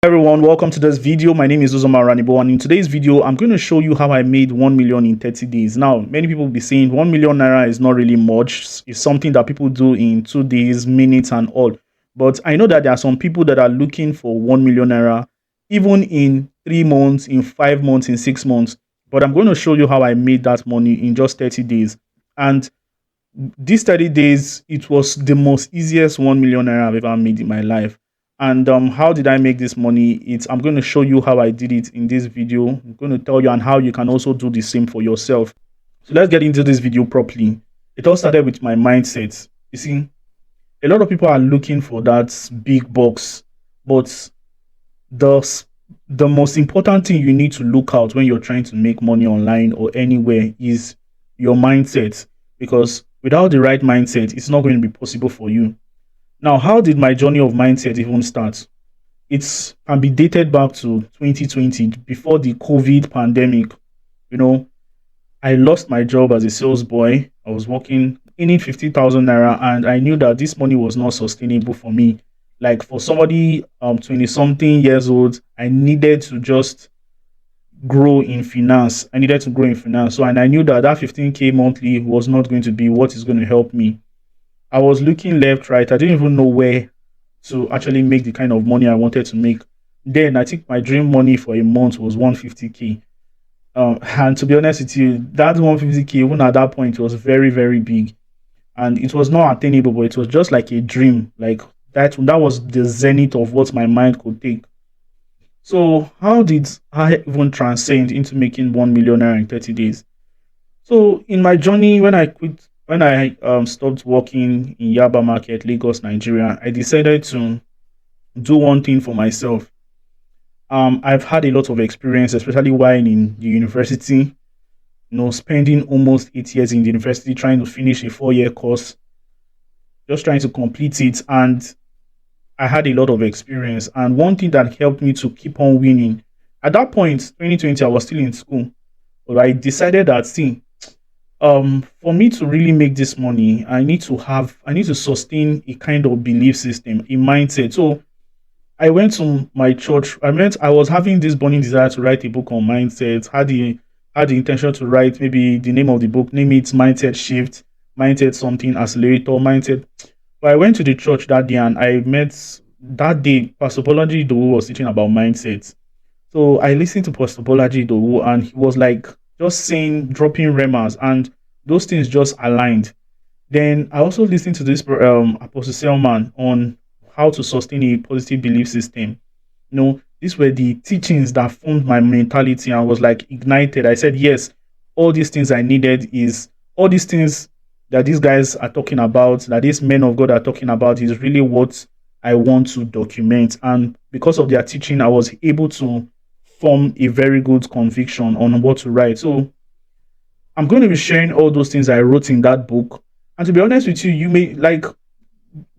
Everyone, welcome to this video. My name is Uzoma Ranibo, and in today's video I'm going to show you how I made 1 million in 30 days. Now, many people will be saying 1 million naira is not really much. It's something that people do in 2 days, minutes and all. But I know that there are some people that are looking for 1 million naira even in 3 months, in 5 months, in 6 months. But I'm going to show you how I made that money in just 30 days. And these 30 days, it was the most easiest 1 million naira I've ever made in my life. And how did I make this money? I'm going to show you how I did it in this video. I'm going to tell you and how you can also do the same for yourself. So let's get into this video properly. It all started with my mindset. You see, a lot of people are looking for that big box, but the the most important thing you need to look out when you're trying to make money online or anywhere is your mindset, because without the right mindset it's not going to be possible for you. Now, how did my journey of mindset even start? It can be dated back to 2020, before the COVID pandemic. You know, I lost my job as a sales boy. I was working in 50,000 naira, and I knew that this money was not sustainable for me. Like, for somebody 20 something years old, I needed to just grow in finance. I needed to grow in finance. So, and I knew that that 15K monthly was not going to be what is going to help me. I was looking left, right. I didn't even know where to actually make the kind of money I wanted to make. Then I think my dream money for a month was 150K. And to be honest with you, that 150K, even at that point, was very, very big. And it was not attainable, but it was just like a dream. Like, that was the zenith of what my mind could take. So how did I even transcend into making 1 million naira in 30 days? So in my journey, when I stopped working in Yaba Market, Lagos, Nigeria, I decided to do one thing for myself. I've had a lot of experience, especially while in the university. Spending almost 8 years in the university trying to finish a 4 year course, just trying to complete it, and I had a lot of experience. And one thing that helped me to keep on winning at that point, 2020, I was still in school, but I decided that, see, for me to really make this money, I need to sustain a kind of belief system, a mindset. So I went to my church. I was having this burning desire to write a book on mindset. Had the intention to write, maybe the name of the book, name it Mindset Shift, Mindset something, Accelerator, Mindset. But I went to the church that day, and I met that day Pastor Bolaji Idowu was teaching about mindset. So I listened to Pastor Bolaji Idowu, and he was like just saying, dropping remas, and those things just aligned. Then I also listened to this Apostle Selman on how to sustain a positive belief system. These were the teachings that formed my mentality and was like ignited. I said, yes, all these things I needed is all these things that these guys are talking about, that these men of God are talking about, is really what I want to document. And because of their teaching, I was able to form a very good conviction on what to write. So I'm going to be sharing all those things I wrote in that book. And to be honest with you, you may like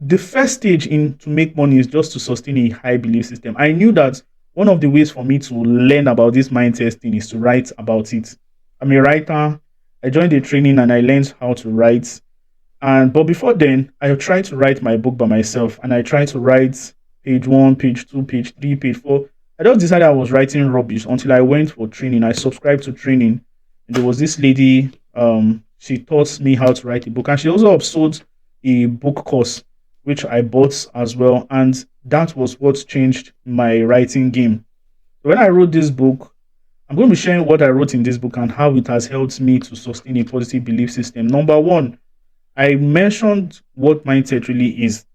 the first stage in to make money is just to sustain a high belief system. I knew that one of the ways for me to learn about this mindset thing is to write about it. I'm a writer. I joined the training and I learned how to write. And but before then, I tried to write my book by myself, and I tried to write page one, page two, page three, page four. I just decided I was writing rubbish until I went for training. I subscribed to training. And there was this lady, she taught me how to write a book, and she also upsold a book course which I bought as well. And that was what changed my writing game. So when I wrote this book, I'm going to be sharing what I wrote in this book and how it has helped me to sustain a positive belief system. Number one, I mentioned what mindset really is.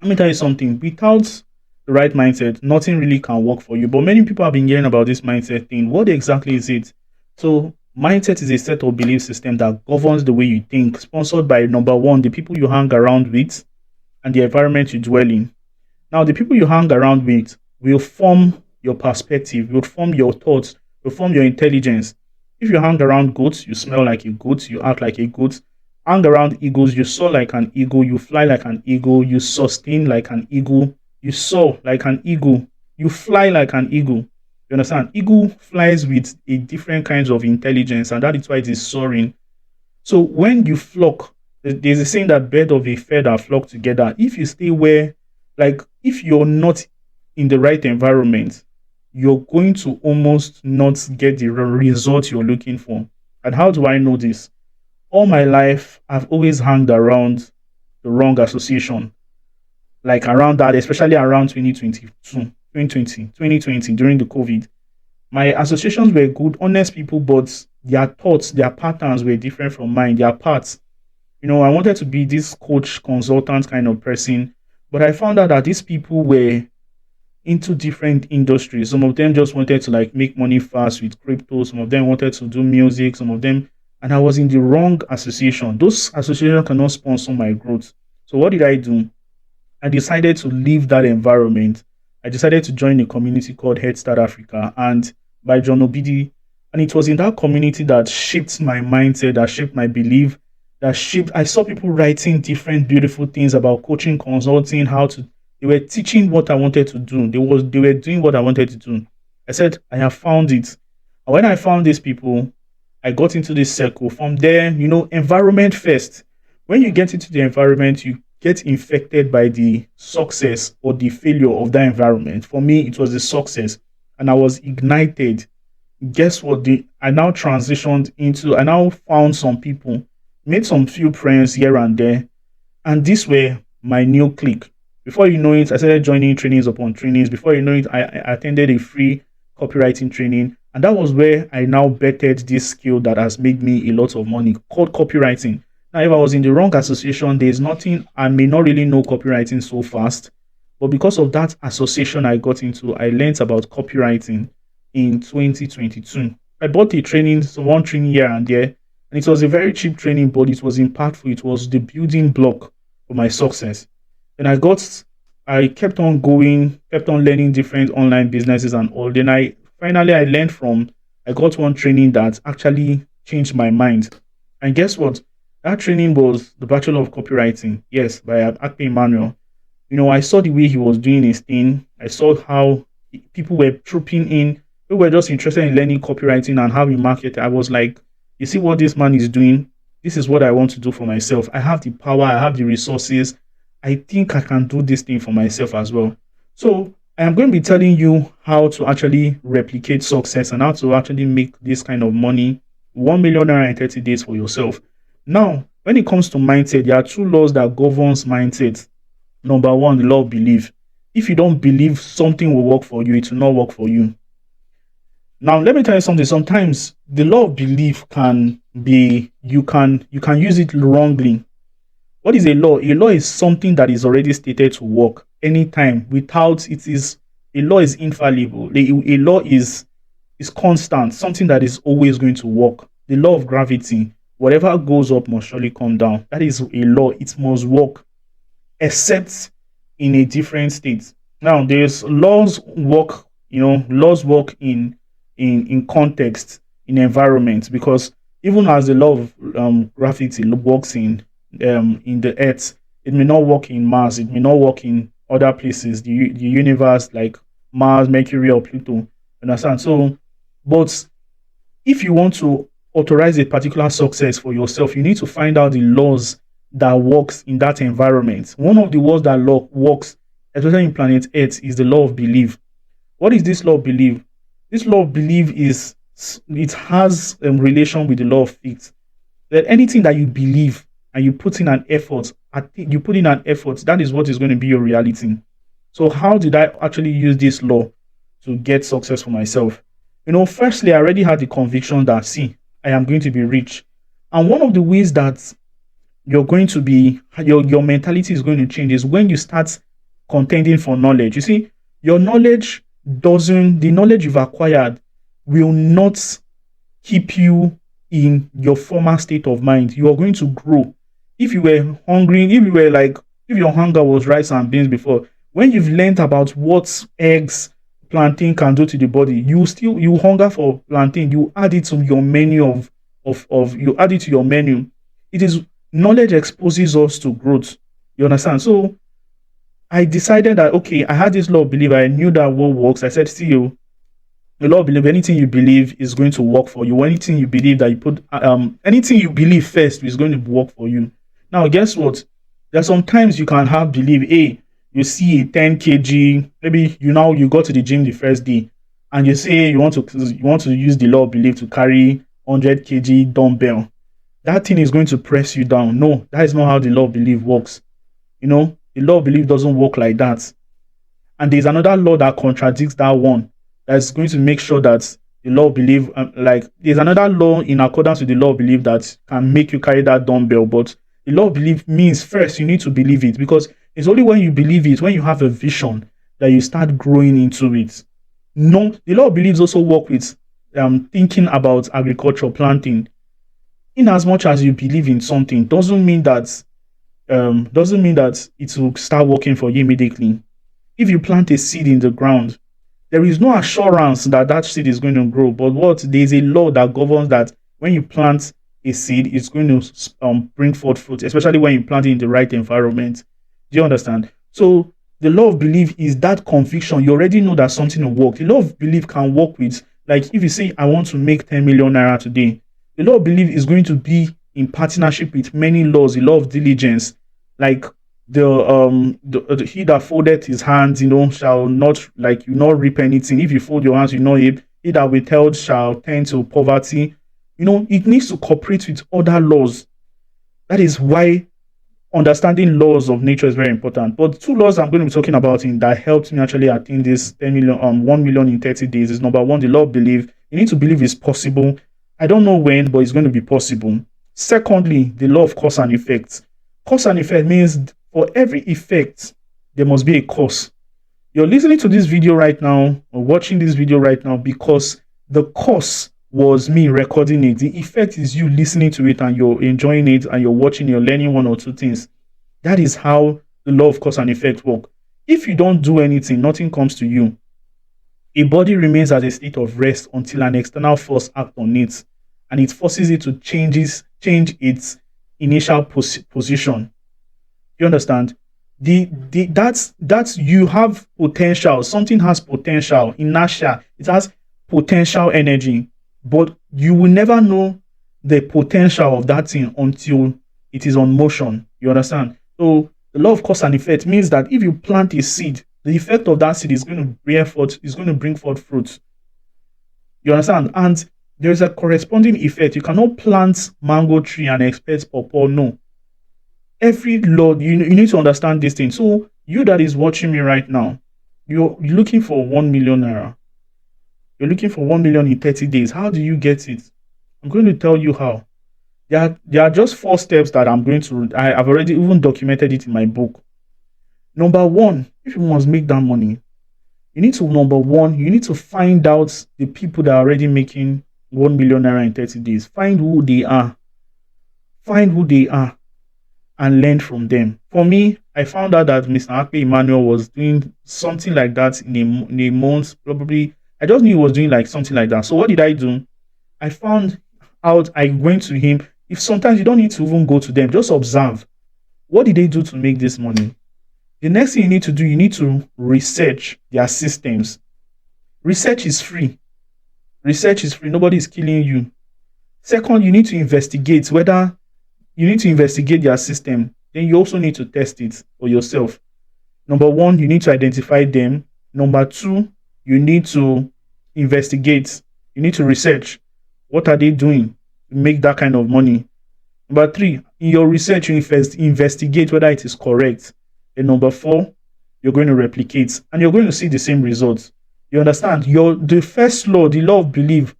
Let me tell you something. Without the right mindset, nothing really can work for you. But many people have been hearing about this mindset thing. What exactly is it? So, mindset is a set of belief system that governs the way you think, sponsored by number one, the people you hang around with and the environment you dwell in. Now, the people you hang around with will form your perspective, will form your thoughts, will form your intelligence. If you hang around goats, you smell like a goat, you act like a goat. Hang around eagles, you soar like an eagle, you fly like an eagle, you sustain like an eagle, you soar like an eagle, you fly like an eagle. You understand? Eagle flies with a different kinds of intelligence, and that is why it is soaring. So when you flock, there's a saying that bird of a feather flock together. If you stay where, like, if you're not in the right environment, you're going to almost not get the result you're looking for. And how do I know this? All my life, I've always hung around the wrong association, like around that, especially around 2022, 2020 during the COVID. My associations were good, honest people, but their thoughts, their patterns were different from mine, their paths. I wanted to be this coach, consultant kind of person, but I found out that these people were into different industries. Some of them just wanted to like make money fast with crypto. Some of them wanted to do music. Some of them, and I was in the wrong association. Those associations cannot sponsor my growth. So what did I do? I decided to leave that environment. I decided to join a community called Head Start Africa and by John Obidi. And it was in that community that shaped my mindset, that shaped my belief, that shaped. I saw people writing different beautiful things about coaching, consulting, how to. They were teaching what I wanted to do. They were doing what I wanted to do. I said, I have found it. And when I found these people, I got into this circle. From there, environment first. When you get into the environment, you get infected by the success or the failure of that environment. For me, it was the success, and I was ignited. Guess what? I now transitioned into. I now found some people, made some few friends here and there, and these were my new clique. Before you know it, I started joining trainings upon trainings. Before you know it, I attended a free copywriting training, and that was where I now bettered this skill that has made me a lot of money, called copywriting. Now, if I was in the wrong association, there's nothing. I may not really know copywriting so fast, but because of that association I got into, I learned about copywriting in 2022. I bought a training, so one training here and there, and it was a very cheap training, but it was impactful. It was the building block for my success. And I kept on going, kept on learning different online businesses and all. Then I got one training that actually changed my mind. And guess what? That training was the Bachelor of Copywriting. Yes, by Akpe Emmanuel. I saw the way he was doing his thing. I saw how people were trooping in. They were just interested in learning copywriting and how he marketed. I was like, you see what this man is doing? This is what I want to do for myself. I have the power. I have the resources. I think I can do this thing for myself as well. So I am going to be telling you how to actually replicate success and how to actually make this kind of money, 1 million naira in 30 days for yourself. Now, when it comes to mindset, there are two laws that governs mindset. Number one, the law of belief. If you don't believe something will work for you, it will not work for you. Now, let me tell you something. Sometimes the law of belief can be, you can use it wrongly. What is a law? A law is something that is already stated to work anytime without it is a law is infallible. A law is constant, something that is always going to work. The law of gravity, whatever goes up must surely come down. That is a law. It must work, except in a different state. Now, there's laws work, laws work in context, in environment, because even as the law of gravity works in the earth, it may not work in Mars, it may not work in other places, the universe like Mars, Mercury, or Pluto. Understand? So, but if you want to authorize a particular success for yourself, you need to find out the laws that works in that environment. One of the laws that works, especially in planet Earth, is the law of belief. What is this law of belief? This law of belief it has a relation with the law of faith. That anything that you believe and you put in an effort, that is what is going to be your reality. So how did I actually use this law to get success for myself? Firstly, I already had the conviction that, see, I am going to be rich. And one of the ways that you're going to be, your mentality is going to change is when you start contending for knowledge. You see, the knowledge you've acquired will not keep you in your former state of mind. You are going to grow. If you were hungry, if your hunger was rice and beans before, when you've learned about what eggs, plantain can do to the body, you hunger for plantain, you add it to your menu you add it to your menu. It is knowledge exposes us to growth. You understand? So I decided that, okay, I had this law of belief. I knew that what works. I said, see you. The law of belief, anything you believe is going to work for you. Anything you believe that you put, anything you believe first is going to work for you. Now, guess what? There's sometimes you can have belief. Hey, You see a 10 kg, maybe you go to the gym the first day and you say you want to use the law of belief to carry 100 kg dumbbell. That thing is going to press you down. No, that is not how the law of belief works. The law of belief doesn't work like that. And there's another law that contradicts that one, that's going to make sure that the law of belief, like there's another law in accordance with the law of belief that can make you carry that dumbbell. But the law of belief means first you need to believe it, because it's only when you believe it, when you have a vision, that you start growing into it. No, the law of beliefs also work with thinking about agriculture, planting. In as much as you believe in something, doesn't mean that it will start working for you immediately. If you plant a seed in the ground, there is no assurance that that seed is going to grow. But there's a law that governs that when you plant a seed, it's going to bring forth fruit, especially when you plant it in the right environment. Do you understand? So the law of belief is that conviction. You already know that something will work. The law of belief can work with, like, if you say, I want to make 10 million naira today, the law of belief is going to be in partnership with many laws, the law of diligence, like he that folded his hands, shall not, like, you not reap anything. If you fold your hands, you not reap. He that withheld shall tend to poverty. It needs to cooperate with other laws. That is why understanding laws of nature is very important. But two laws I'm going to be talking about in that helped me actually attain this 10 million, 1 million in 30 days is: number one, the law of belief. You need to believe it's possible. I don't know when, but it's going to be possible. Secondly, the law of cause and effect. Cause and effect means for every effect, there must be a cause. You're listening to this video right now or watching this video right now because the cause was me recording it. The effect is you listening to it and you're enjoying it and you're watching, you're learning one or two things. That is how the law of cause and effect work. If you don't do anything, nothing comes to you. A body remains at a state of rest until an external force acts on it, and it forces it to change its initial position. You understand? That's you have potential. Something has potential, inertia. It has potential energy, but you will never know the potential of that thing until it is on motion. You understand? So the law of cause and effect means that if you plant a seed, the effect of that seed is going to bring forth fruit. You understand? And there is a corresponding effect. You cannot plant mango tree and expect pawpaw. No. Every law, you need to understand this thing. So you that is watching me right now, you're looking for 1 million naira. You're looking for 1 million in 30 days. How do you get it? I'm going to tell you how. There are just 4 steps that I've already even documented it in my book. Number one, if you must make that money, you need to find out the people that are already making 1 million naira in 30 days. Find who they are. And learn from them. For me, I found out that Mr. Akpe Emmanuel was doing something like that in a month, probably. I just knew he was doing like something like that. So what did I do? I found out, I went to him. If sometimes you don't need to even go to them, just observe. What did they do to make this money? The next thing you need to do, you need to research their systems. Research is free. Nobody is killing you. Second, you need to investigate their system. Then you also need to test it for yourself. Number one, you need to identify them. Number two, you need to investigate. You need to research. What are they doing to make that kind of money? Number three, in your research, you investigate whether it is correct. And number four, you're going to replicate and you're going to see the same results. You understand? The first law, the law of belief,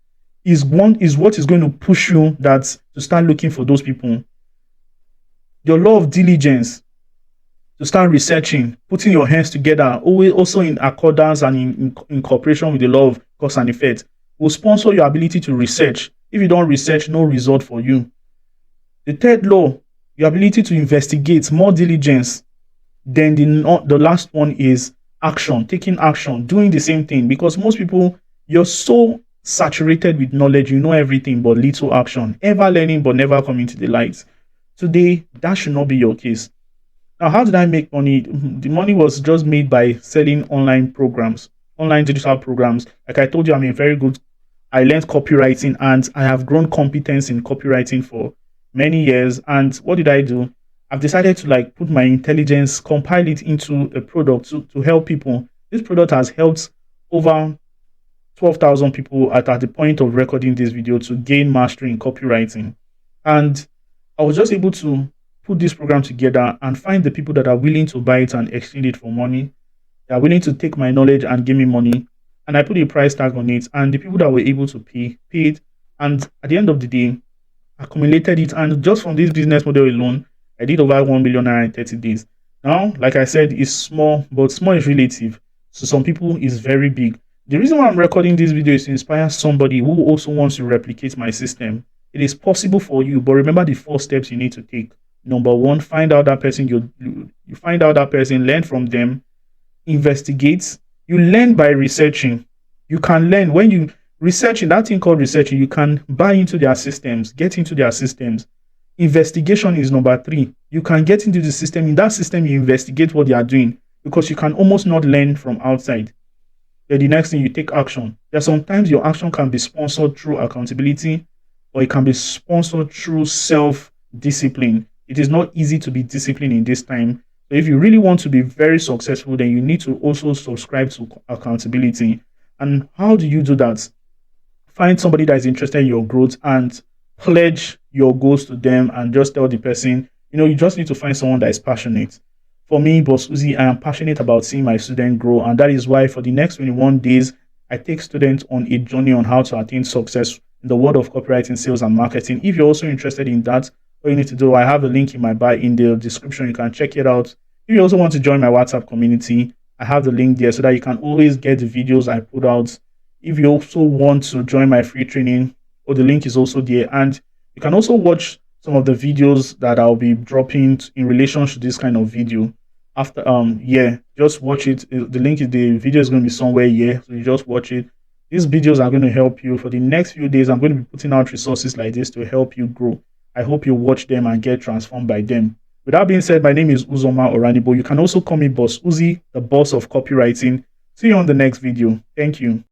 is what is going to push you to start looking for those people. Your law of diligence, to start researching, putting your hands together, always also in accordance and in cooperation with the law of cause and effect, will sponsor your ability to research. If you don't research, no result for you. The third law, your ability to investigate, more diligence. Then the last one is action, taking action, doing the same thing. Because most people, you're so saturated with knowledge, you know everything but little action, ever learning but never coming to the light. Today, that should not be your case. Now, how did I make money? The money was just made by selling online digital programs. Like I told you, I learned copywriting and I have grown competence in copywriting for many years. And what did I do? I've decided to like put my intelligence, compile it into a product to help people. This product has helped over 12,000 people at the point of recording this video to gain mastery in copywriting. And I was just able to put this program together and find the people that are willing to buy it and exchange it for money. They are willing to take my knowledge and give me money. And I put a price tag on it. And the people that were able to pay, paid. And at the end of the day, accumulated it. And just from this business model alone, I did over 1 million naira in 30 days. Now, like I said, it's small, but small is relative. So some people is very big. The reason why I'm recording this video is to inspire somebody who also wants to replicate my system. It is possible for you, but remember the 4 steps you need to take. Number 1, find out that person, you find out that person, learn from them, investigate. You learn by researching. You can learn when you researching, that thing called researching, you can buy into their systems, get into their systems. Investigation is number 3. You can get into the system. In that system, you investigate what they are doing because you can almost not learn from outside. Then the next thing, you take action. There sometimes your action can be sponsored through accountability, or it can be sponsored through self-discipline. It is not easy to be disciplined in this time. So if you really want to be very successful, then you need to also subscribe to accountability. And how do you do that? Find somebody that is interested in your growth and pledge your goals to them and just tell the person, you just need to find someone that is passionate. For me, Boss Uzi, I am passionate about seeing my student grow, and that is why for the next 21 days, I take students on a journey on how to attain success in the world of copywriting, sales, and marketing. If you're also interested in that, all you need to do, I have a link in my bio in the description. You can check it out. If you also want to join my WhatsApp community, I have the link there so that you can always get the videos I put out. If you also want to join my free training, the link is also there. And you can also watch some of the videos that I'll be dropping in relation to this kind of video. After just watch it. The link is the video is going to be somewhere here, so you just watch it. These videos are going to help you for the next few days. I'm going to be putting out resources like this to help you grow. I hope you watch them and get transformed by them. With that being said, my name is Uzoma Oranibo. You can also call me Boss Uzi, the boss of copywriting. See you on the next video. Thank you.